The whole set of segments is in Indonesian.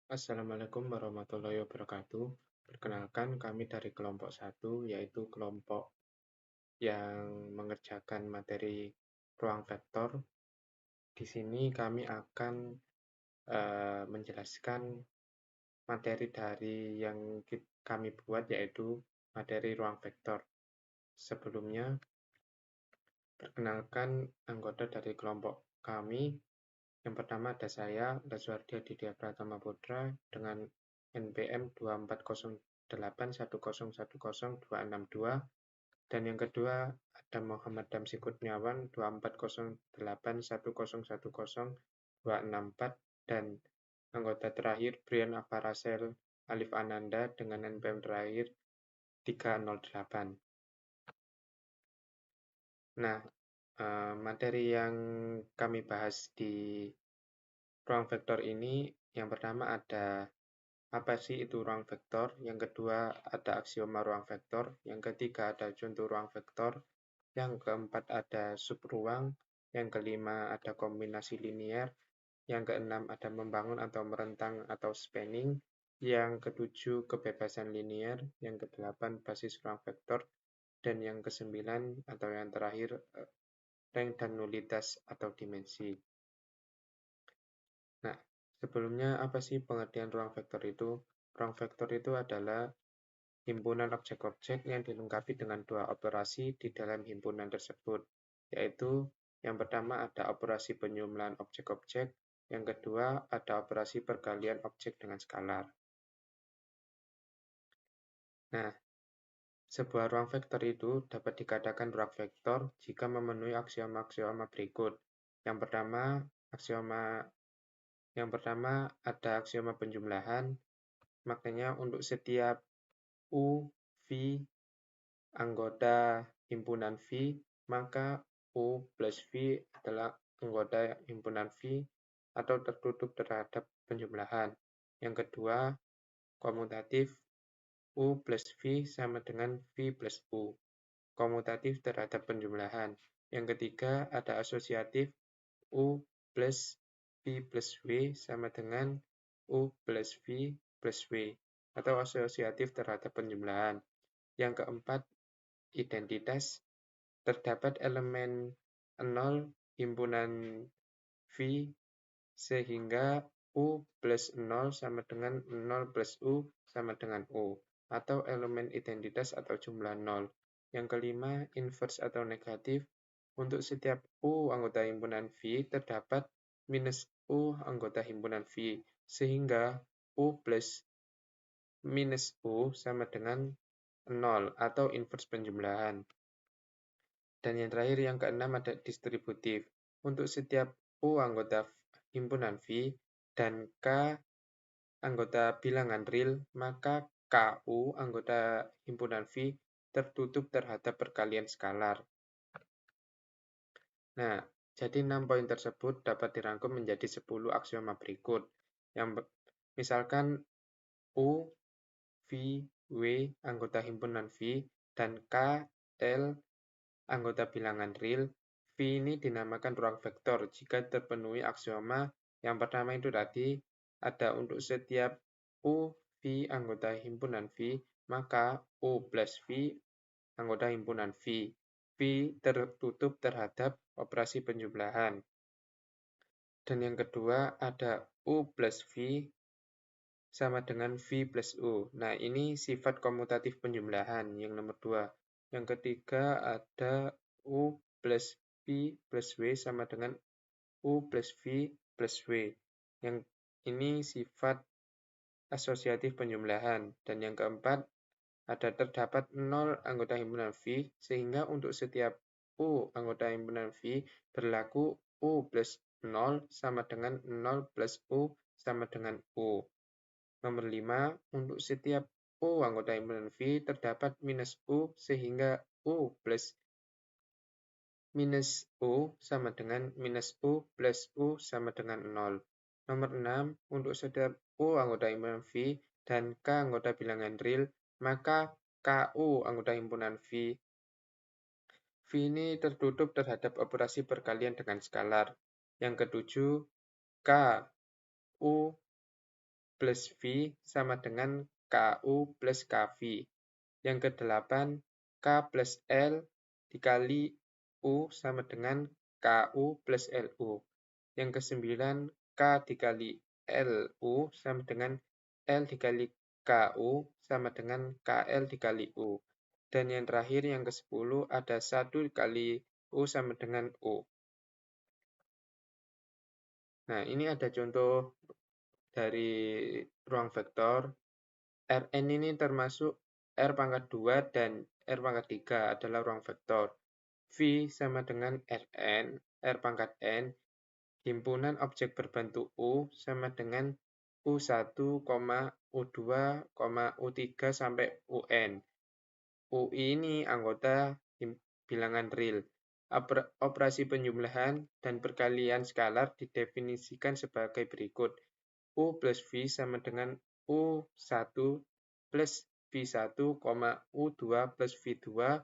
Assalamualaikum warahmatullahi wabarakatuh. Perkenalkan, kami dari kelompok 1, yaitu kelompok yang mengerjakan materi ruang vektor. Di sini kami akan menjelaskan materi dari yang kami buat, yaitu materi ruang vektor. Sebelumnya, perkenalkan anggota dari kelompok kami. Yang pertama ada saya, Lazuardi Aditya Pratama Putra, dengan NPM 240810102662, dan yang kedua ada Muhammad Damsi Kurniawan 240810101264, dan anggota terakhir Brian Afarasel Alif Ananda dengan NPM terakhir 308. Nah, materi yang kami bahas di ruang vektor ini, yang pertama ada apa sih itu ruang vektor, yang kedua ada aksioma ruang vektor, yang ketiga ada contoh ruang vektor, yang keempat ada subruang, yang kelima ada kombinasi linier, yang keenam ada membangun atau merentang atau spanning, yang ketujuh kebebasan linier, yang kedelapan basis ruang vektor, dan yang kesembilan atau yang terakhir rank dan nulitas atau dimensi. Nah, sebelumnya apa sih pengertian ruang vektor itu? Ruang vektor itu adalah himpunan objek-objek yang dilengkapi dengan dua operasi di dalam himpunan tersebut, yaitu yang pertama ada operasi penjumlahan objek-objek, yang kedua ada operasi perkalian objek dengan skalar. Nah, sebuah ruang vektor itu dapat dikatakan ruang vektor jika memenuhi aksioma-aksioma berikut. Yang pertama ada aksioma penjumlahan, maknanya untuk setiap U, V, anggota himpunan V, maka U plus V adalah anggota himpunan V atau tertutup terhadap penjumlahan. Yang kedua, komutatif U plus V sama dengan V plus U, komutatif terhadap penjumlahan. Yang ketiga, ada asosiatif U plus V plus W sama dengan U plus V plus W, atau asosiatif terhadap penjumlahan. Yang keempat, identitas. Terdapat elemen 0 himpunan V sehingga U plus 0 sama dengan 0 plus U sama dengan U, atau elemen identitas atau jumlah 0. Yang kelima, inverse atau negatif. Untuk setiap U anggota himpunan V terdapat minus U anggota himpunan V, sehingga U plus minus U sama dengan 0 atau inverse penjumlahan. Dan yang terakhir, yang keenam ada distributif. Untuk setiap U anggota himpunan V dan K anggota bilangan real, maka KU anggota himpunan V tertutup terhadap perkalian skalar. Nah, jadi 6 poin tersebut dapat dirangkum menjadi 10 aksioma berikut. Yang misalkan U, V, W anggota himpunan V dan K, L anggota bilangan real, V ini dinamakan ruang vektor jika terpenuhi aksioma. Yang pertama itu tadi, ada untuk setiap U, V anggota himpunan V, maka U plus V anggota himpunan V. V tertutup terhadap operasi penjumlahan. Dan yang kedua ada U plus V sama dengan V plus U. Nah, ini sifat komutatif penjumlahan yang nomor 2. Yang ketiga ada U plus V plus W sama dengan U plus V plus W. Yang ini sifat asosiatif penjumlahan. Dan yang keempat, ada terdapat 0 anggota himpunan V, sehingga untuk setiap U anggota himpunan V berlaku U plus 0 sama dengan 0 plus U sama dengan U. Nomor 5, untuk setiap U anggota himpunan V terdapat minus U sehingga U plus minus U sama dengan minus U plus U sama dengan 0. Nomor 6, untuk setiap U anggota himpunan V dan K anggota bilangan real, maka KU anggota himpunan V. V ini tertutup terhadap operasi perkalian dengan skalar. Yang ketujuh, K, U plus V sama dengan KU plus KV. Yang ke-8, K plus L dikali U sama dengan KU plus LU. Yang ke-9, K dikali LU sama dengan L dikali KU sama dengan KL dikali U. Dan yang terakhir, yang ke-10, ada 1 dikali U sama dengan U. Nah, ini ada contoh dari ruang vektor. Rn ini termasuk R pangkat 2 dan R pangkat 3 adalah ruang vektor. V sama dengan Rn, R pangkat N, himpunan objek berbentuk U sama dengan U1, U2, U3 sampai UN. UI ini anggota bilangan real. Operasi penjumlahan dan perkalian skalar didefinisikan sebagai berikut. U plus V sama dengan U1 plus V1, U2 plus V2,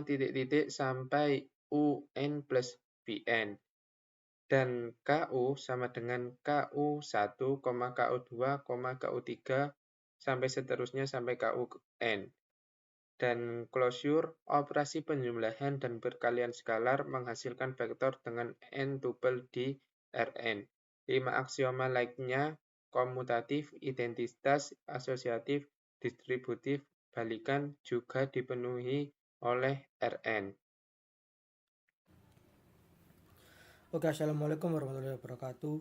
titik-titik sampai UN plus Vn. Dan KU sama dengan KU1, KU2, KU3, sampai seterusnya sampai KUN. Dan closure, operasi penjumlahan dan perkalian skalar menghasilkan vektor dengan n tupel di Rn. 5 aksioma lainnya, komutatif, identitas, asosiatif, distributif, balikan juga dipenuhi oleh Rn. Oke, assalamualaikum warahmatullahi wabarakatuh.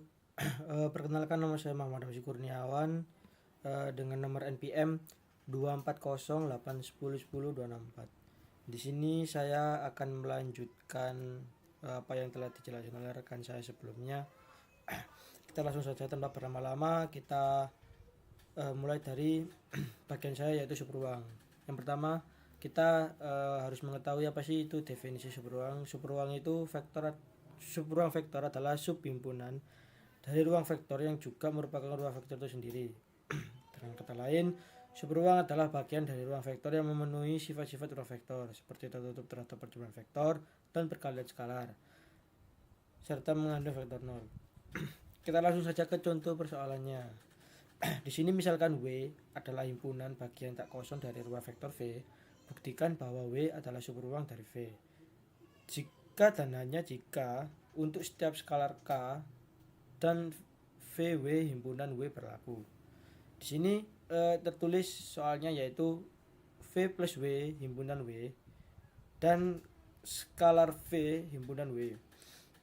Perkenalkan, nama saya Muhammad Hamsi Kurniawan dengan nomor NPM 2408101101024. Di sini saya akan melanjutkan apa yang telah dijelaskan oleh rekan saya sebelumnya. Kita langsung saja tanpa berlama-lama, kita mulai dari bagian saya, yaitu subruang. Yang pertama, kita harus mengetahui apa sih itu definisi subruang. Subruang itu subruang vektor adalah subhimpunan dari ruang vektor yang juga merupakan ruang vektor itu sendiri. Dengan kata lain, subruang adalah bagian dari ruang vektor yang memenuhi sifat-sifat ruang vektor seperti tertutup terhadap perjumlahan vektor dan perkalian skalar serta mengandung vektor nol. Kita langsung saja ke contoh persoalannya. Di sini misalkan W adalah himpunan bagian tak kosong dari ruang vektor V. Buktikan bahwa W adalah subruang dari V. Jika dan hanya jika untuk setiap skalar K dan VW himpunan W berlaku. Di sini tertulis soalnya yaitu V plus W himpunan W dan skalar V himpunan W.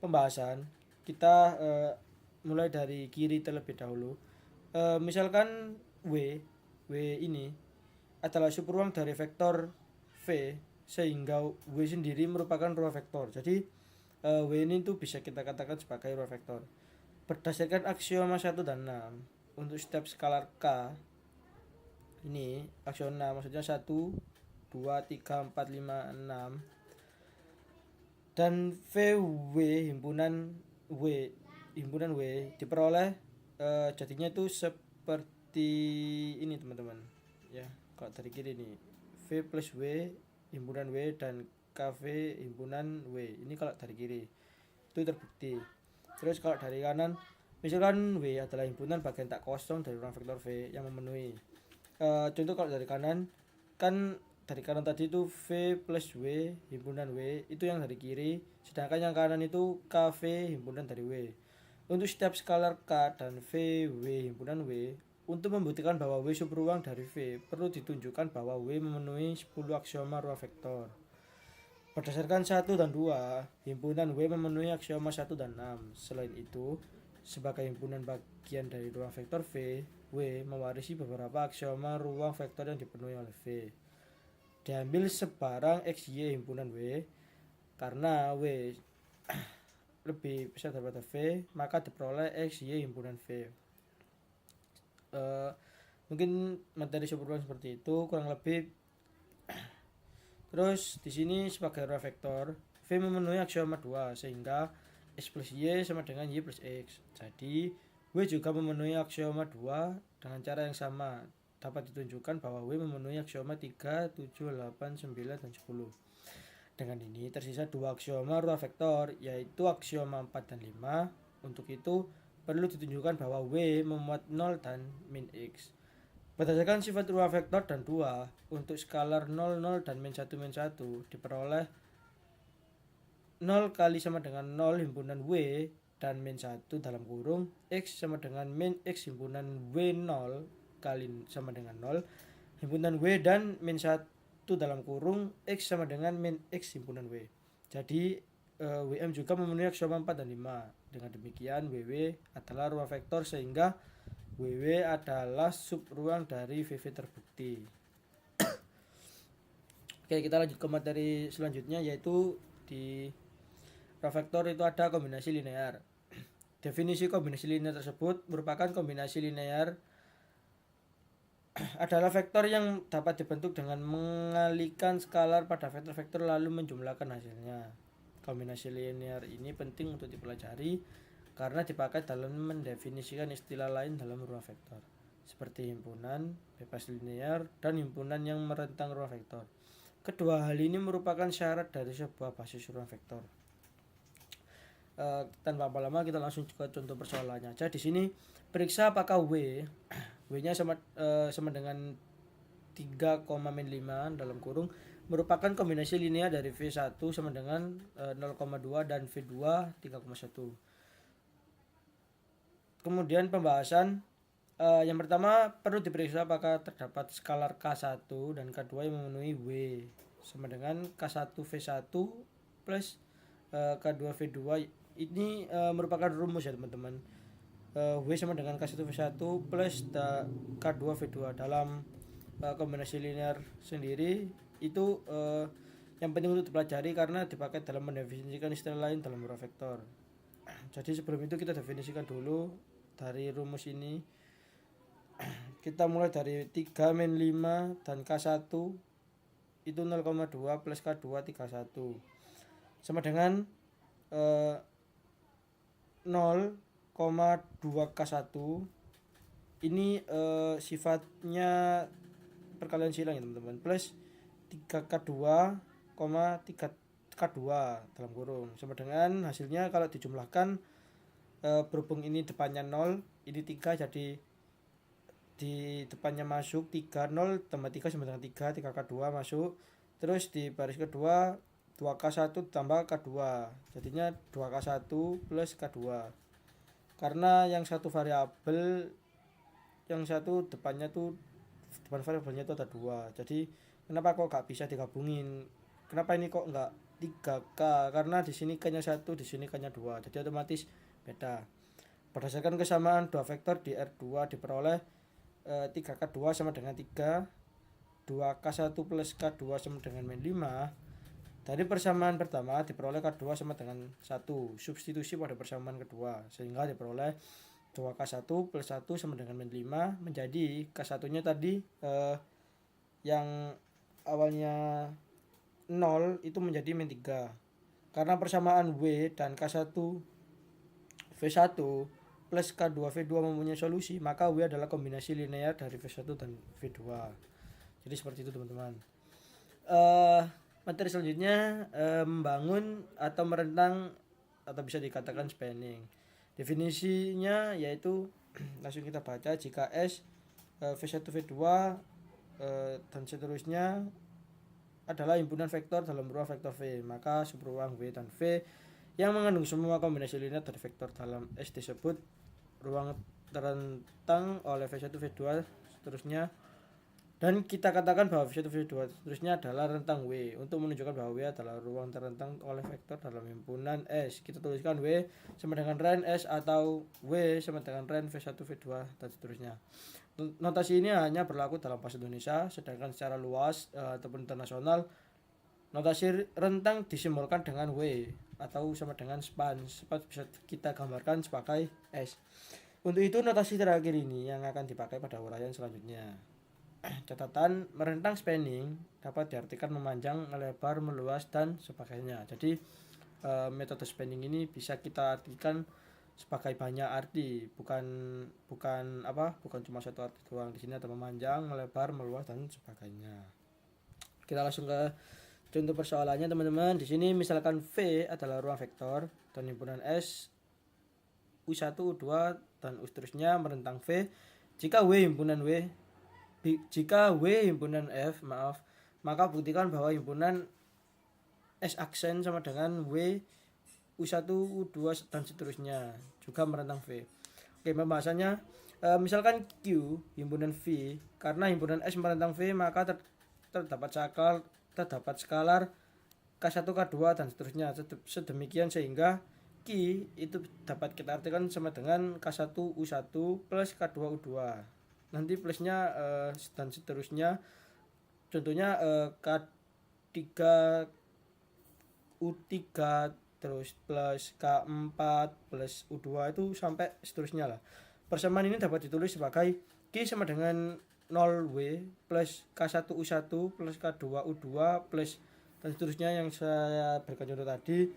Pembahasan kita mulai dari kiri terlebih dahulu. Misalkan W ini adalah subruang dari vektor V, sehingga W sendiri merupakan ruang vektor. Jadi W ini tuh bisa kita katakan sebagai ruang vektor. Berdasarkan aksioma 1 dan 6, untuk setiap skalar K ini aksioma maksudnya 1, 2, 3, 4, 5, 6 dan VW himpunan W diperoleh jadinya itu seperti ini teman-teman ya. Kalau dari kiri nih V plus W himpunan W dan KV himpunan W, ini kalau dari kiri itu terbukti. Terus kalau dari kanan, misalkan W adalah himpunan bagian tak kosong dari ruang vektor V yang memenuhi. Contoh kalau dari kanan, kan dari kanan tadi itu V plus W himpunan W, itu yang dari kiri. Sedangkan yang kanan itu KV himpunan dari W. Untuk setiap skalar K dan VW himpunan W, untuk membuktikan bahwa W subruang dari V, perlu ditunjukkan bahwa W memenuhi 10 aksioma ruang vektor. Berdasarkan 1 dan 2, himpunan W memenuhi aksioma 1 dan 6. Selain itu, sebagai himpunan bagian dari ruang vektor V, W mewarisi beberapa aksioma ruang vektor yang dipenuhi oleh V. Diambil sebarang XY himpunan W, karena W lebih besar daripada V, maka diperoleh XY himpunan V. Mungkin materi subruang seperti itu kurang lebih. Terus di sini sebagai ruang vektor, V memenuhi aksioma 2 sehingga X plus Y sama dengan Y plus X. Jadi W juga memenuhi aksioma 2 dengan cara yang sama. Dapat ditunjukkan bahwa W memenuhi aksioma 3, 7, 8, 9, dan 10. Dengan ini tersisa 2 aksioma ruang vektor, yaitu aksioma 4 dan 5. Untuk itu perlu ditunjukkan bahwa W memuat 0 dan min X. Berdasarkan sifat ruang vektor dan 2, untuk skalar 0, 0 dan min 1, diperoleh 0 kali sama dengan 0 himpunan W dan min 1 dalam kurung X sama dengan min X himpunan W0 kali sama dengan 0 himpunan W dan min 1 dalam kurung X sama dengan min X himpunan W. Jadi WM juga memenuhi aksioma 4 dan 5. Dengan demikian WW adalah ruang vektor sehingga WW adalah subruang dari VV terbukti. Oke, kita lanjut ke materi selanjutnya, yaitu di ruang vektor itu ada kombinasi linear. Definisi kombinasi linear tersebut merupakan kombinasi linear adalah vektor yang dapat dibentuk dengan mengalihkan skalar pada vektor-vektor lalu menjumlahkan hasilnya. Kombinasi linear ini penting untuk dipelajari karena dipakai dalam mendefinisikan istilah lain dalam ruang vektor, seperti himpunan, bebas linear, dan himpunan yang merentang ruang vektor. Kedua hal ini merupakan syarat dari sebuah basis ruang vektor. Tanpa lama-lama kita langsung ke contoh persoalannya. Jadi di sini periksa apakah W-nya sama dengan 3,5 dalam kurung merupakan kombinasi linear dari V1 sama dengan 0,2 dan V2 3,1. Kemudian pembahasan yang pertama perlu diperiksa apakah terdapat skalar K1 dan K2 yang memenuhi W sama dengan K1 V1 plus K2 V2. Ini merupakan rumus ya teman-teman. W sama dengan K1 V1 plus K2 V2 dalam kombinasi linear sendiri itu yang penting untuk dipelajari karena dipakai dalam mendefinisikan istilah lain dalam ruang vektor. Jadi sebelum itu kita definisikan dulu dari rumus ini. Kita mulai dari 3 min 5 dan K1 itu 0,2 plus K2 31 sama dengan 0,2 K1. Ini sifatnya perkalian silang ya teman-teman, plus 3K2, 3K2 dalam kurung sama dengan hasilnya kalau dijumlahkan berhubung ini depannya 0, ini 3, jadi di depannya masuk 3, 0 tambah 3 sama dengan 3, 3K2 masuk, terus di baris kedua 2K1 tambah K2, jadinya 2K1 plus K2. Karena yang satu variabel, yang satu depan variabelnya itu ada 2, jadi kenapa kok gak bisa digabungin, kenapa ini kok enggak 3K, karena di sini K-nya 1, di sini K-nya 2, jadi otomatis beda. Berdasarkan kesamaan dua vektor di R2 diperoleh 3K2 sama dengan 3, 2K1 plus K2 sama dengan min 5. Dari persamaan pertama diperoleh K2 sama dengan 1, substitusi pada persamaan kedua sehingga diperoleh 2K1 plus 1 sama dengan min 5, menjadi K1 nya tadi yang awalnya 0 itu menjadi min 3. Karena persamaan W dan K1 V1 plus K2 V2 mempunyai solusi, maka W adalah kombinasi linear dari V1 dan V2. Jadi seperti itu teman-teman. Materi selanjutnya membangun atau merentang atau bisa dikatakan spanning. Definisinya yaitu langsung kita baca, jika S V1 V2 dan seterusnya adalah himpunan vektor dalam ruang vektor V, maka subruang W dan V yang mengandung semua kombinasi linear dari vektor dalam S disebut ruang terentang oleh V1 V2 seterusnya. Dan kita katakan bahwa V1 V2 seterusnya adalah rentang W. Untuk menunjukkan bahwa W adalah ruang terentang oleh vektor dalam himpunan S, kita tuliskan W sama dengan ren S atau W sama dengan ren V1 V2 dan seterusnya. Notasi ini hanya berlaku dalam bahasa Indonesia, sedangkan secara luas ataupun internasional notasi rentang disimbolkan dengan W atau sama dengan span. Span bisa kita gambarkan sebagai S. Untuk itu notasi terakhir ini yang akan dipakai pada uraian selanjutnya. Catatan, merentang spanning dapat diartikan memanjang, melebar, meluas dan sebagainya. Jadi metode spanning ini bisa kita artikan sebagai banyak arti, bukan cuma satu arti doang. Di sini ada memanjang, melebar, meluas dan sebagainya. Kita langsung ke contoh persoalannya teman-teman. Di sini misalkan V adalah ruang vektor dan himpunan S U1, U2 dan seterusnya merentang V. Jika W himpunan F, maka buktikan bahwa himpunan S aksen sama dengan W U1, U2 dan seterusnya juga merentang V. Oke, pembahasannya misalkan Q himpunan V, karena himpunan S merentang V maka terdapat skalar K1, K2 dan seterusnya. Sedemikian sehingga Q itu dapat kita artikan sama dengan K1 U1 plus K2 U2. Nanti plusnya dan seterusnya. Contohnya K3 U3 terus plus K4 plus U2 itu sampai seterusnya lah. Persamaan ini dapat ditulis sebagai Q sama dengan 0W plus K1 U1 plus K2 U2 plus dan seterusnya yang saya berikan contoh tadi.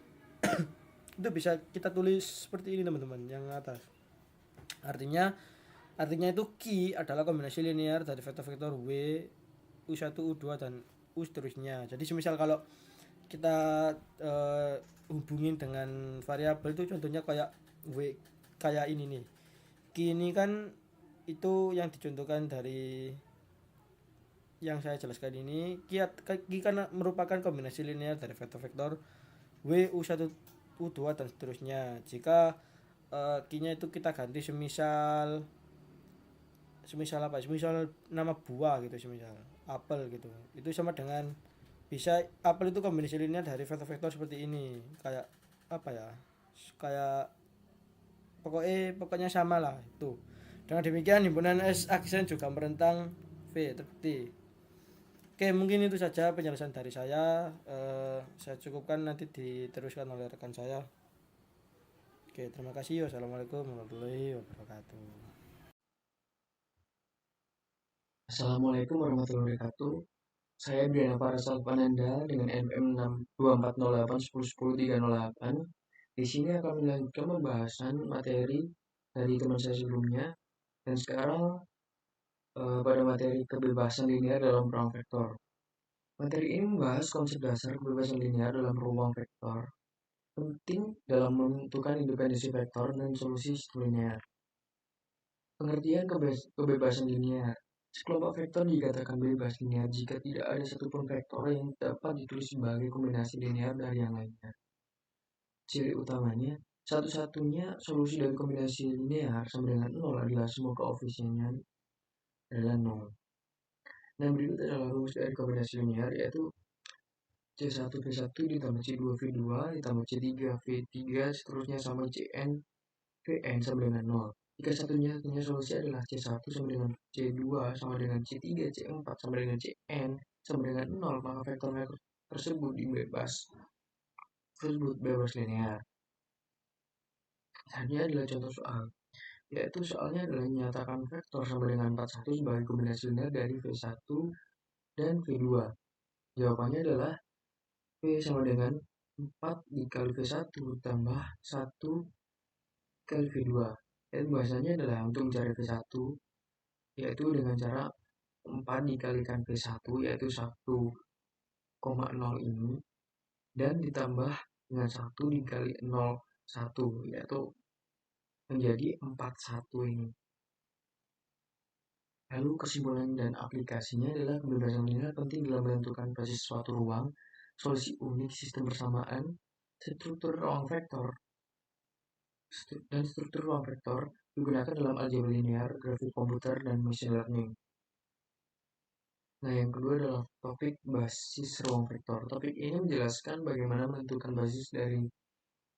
Itu bisa kita tulis seperti ini teman-teman yang atas. Artinya itu Q adalah kombinasi linear dari vektor-vektor W, U1, U2 dan U seterusnya. Jadi semisal kalau kita hubungin dengan variabel itu contohnya kayak W, kayak ini nih. Q ini kan itu yang dicontohkan dari yang saya jelaskan ini. Q kan merupakan kombinasi linear dari vektor-vektor W, U1, U2 dan seterusnya. Jika Q-nya itu kita ganti semisal apa? Semisal nama buah gitu, semisal apel gitu. Itu sama dengan bisa apel itu kombinasi linear dari vektor-vektor seperti ini. Kayak apa ya? Kayak pokoknya sama lah itu. Dengan demikian himpunan S aksen juga merentang V terbukti. Oke, mungkin itu saja penjelasan dari saya. Saya cukupkan, nanti diteruskan oleh rekan saya. Oke, terima kasih. Wassalamualaikum warahmatullahi wabarakatuh. Assalamualaikum warahmatullahi wabarakatuh. Saya Briana Parasal Pananda dengan NPM 62408101038. Di sini akan melanjutkan pembahasan materi dari teman saya sebelumnya. Dan sekarang pada materi kebebasan linear dalam ruang vektor. Materi ini membahas konsep dasar kebebasan linear dalam ruang vektor. Penting dalam menentukan independensi vektor dan solusi sistem linear. Pengertian kebebasan linear. Sekelompok vektor dikatakan bebas linear jika tidak ada satupun vektor yang dapat ditulis sebagai kombinasi linear dari yang lainnya. Ciri utamanya, satu-satunya solusi dari kombinasi linear sama dengan 0 adalah semua koefisiennya adalah 0. Nah, berikut adalah rumus dari kombinasi linear, yaitu C1V1 ditambah C2V2 ditambah C3V3 seterusnya sama Cn Vn sama dengan 0. Jika satunya solusi adalah C1 sama dengan C2 sama dengan C3, C4 sama dengan Cn sama dengan 0, maka vektor-vektor tersebut bebas linear. Selanjutnya adalah contoh soal, yaitu soalnya adalah menyatakan vektor sama dengan 41 sebagai kombinasi linear dari V1 dan V2. Jawabannya adalah V sama dengan 4 dikali V1 tambah 1 kali V2. Dan bahasanya adalah untuk mencari V1 yaitu dengan cara 4 dikalikan V1 yaitu 1,0 ini dan ditambah dengan 1 dikali 0,1 yaitu menjadi 41 ini. Lalu kesimpulan dan aplikasinya adalah kebebasan linear penting dalam menentukan basis suatu ruang, solusi unik sistem persamaan, struktur ruang vektor digunakan dalam aljabar linear, grafik komputer, dan machine learning. Nah, yang kedua adalah topik basis ruang vektor. Topik ini menjelaskan bagaimana menentukan basis dari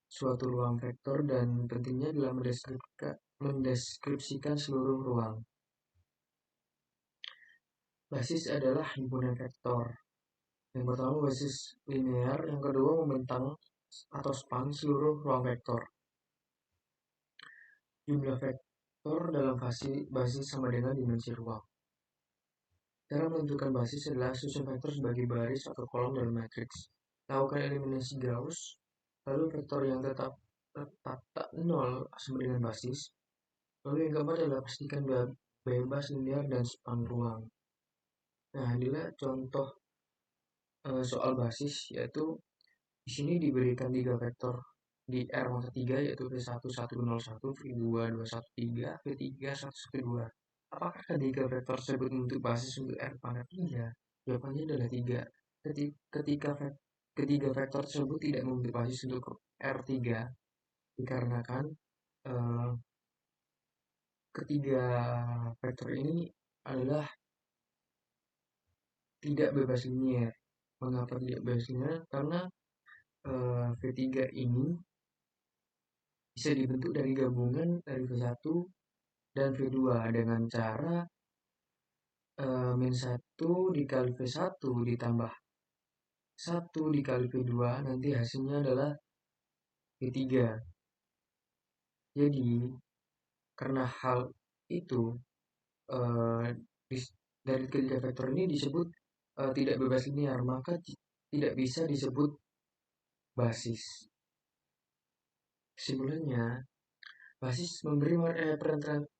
suatu ruang vektor dan pentingnya dalam mendeskripsikan seluruh ruang. Basis adalah himpunan vektor. Yang pertama basis linear, yang kedua membentang atau span seluruh ruang vektor. Jumlah vektor dalam basis sama dengan dimensi ruang. Cara menentukan basis adalah susun vektor sebagai baris atau kolom dalam matriks. Lakukan eliminasi Gauss, lalu vektor yang tetap tak 0 sama dengan basis. Lalu yang keempat adalah pastikan bebas linear dan span ruang. Nah, inilah contoh soal basis, yaitu di sini diberikan 3 vektor di R mata 3 yaitu V1 101, V2 213, V3 112. Apakah ketiga vektor tersebut membentuk basis untuk R pangkat 3? Jawabannya adalah 3. Ketika ketiga vektor tersebut tidak membentuk basis untuk R3 dikarenakan ketiga vektor ini adalah tidak bebas linear. Mengapa tidak bebas linear? Karena V3 ini bisa dibentuk dari gabungan dari V1 dan V2 dengan cara min 1 dikali V1 ditambah 1 dikali V2, nanti hasilnya adalah V3. Jadi karena hal itu dari ketiga vektor ini disebut tidak bebas linear, maka tidak bisa disebut basis. Kesimpulannya, basis memberi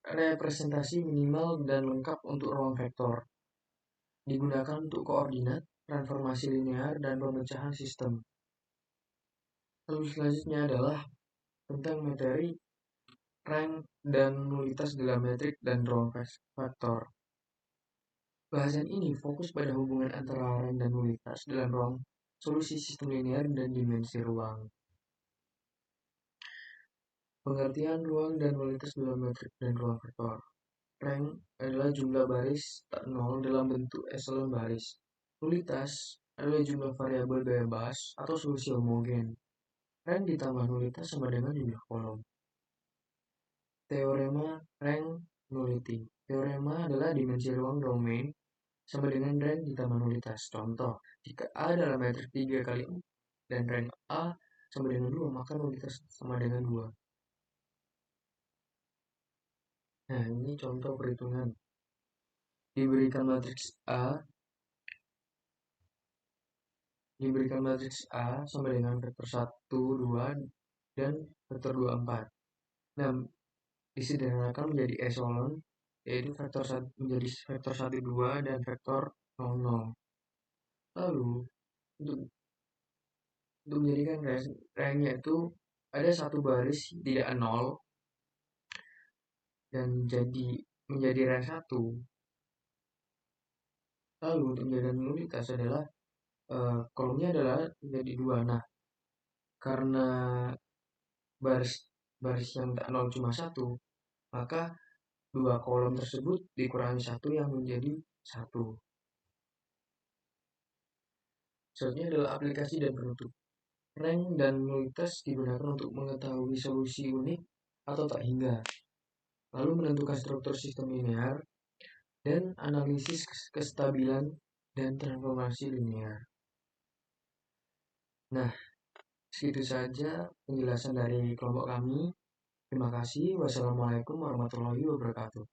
representasi minimal dan lengkap untuk ruang vektor. Digunakan untuk koordinat, transformasi linear, dan pemecahan sistem. Lalu selanjutnya adalah tentang materi, rank, dan nulitas dalam metrik dan ruang vektor. Bahasan ini fokus pada hubungan antara rank dan nulitas dalam ruang solusi sistem linear dan dimensi ruang. Pengertian ruang dan nulitas dalam metrik dan ruang vektor. Rank adalah jumlah baris tak nol dalam bentuk echelon baris. Nulitas adalah jumlah variabel bebas atau solusi homogen. Rank ditambah nulitas sama dengan jumlah kolom. Teorema rank nullity. Teorema adalah dimensi ruang domain sama dengan rank ditambah nulitas. Contoh, jika A dalam metrik 3 kali 4 dan rank A sama dengan 2, maka nulitas sama dengan 2. Nah, ini contoh perhitungan. Diberikan matriks A sama dengan vektor 1, 2, dan vektor 2, 4. Nah, disederhanakan menjadi echelon, yaitu vektor 1 menjadi vektor 1, 2, dan vektor 0, 0. Lalu, untuk menjadikan ranknya itu ada satu baris tidak 0 dan menjadi rank 1. Lalu untuk menjadikan nulitas adalah kolomnya adalah menjadi 2. Nah, karena baris yang tak 0 cuma 1, maka 2 kolom tersebut dikurangi 1 yang menjadi 1. Selanjutnya adalah aplikasi dan penutup. Rank dan nulitas digunakan untuk mengetahui solusi unik atau tak hingga, lalu menentukan struktur sistem linear, dan analisis kestabilan dan transformasi linear. Nah, segitu saja penjelasan dari kelompok kami. Terima kasih. Wassalamualaikum warahmatullahi wabarakatuh.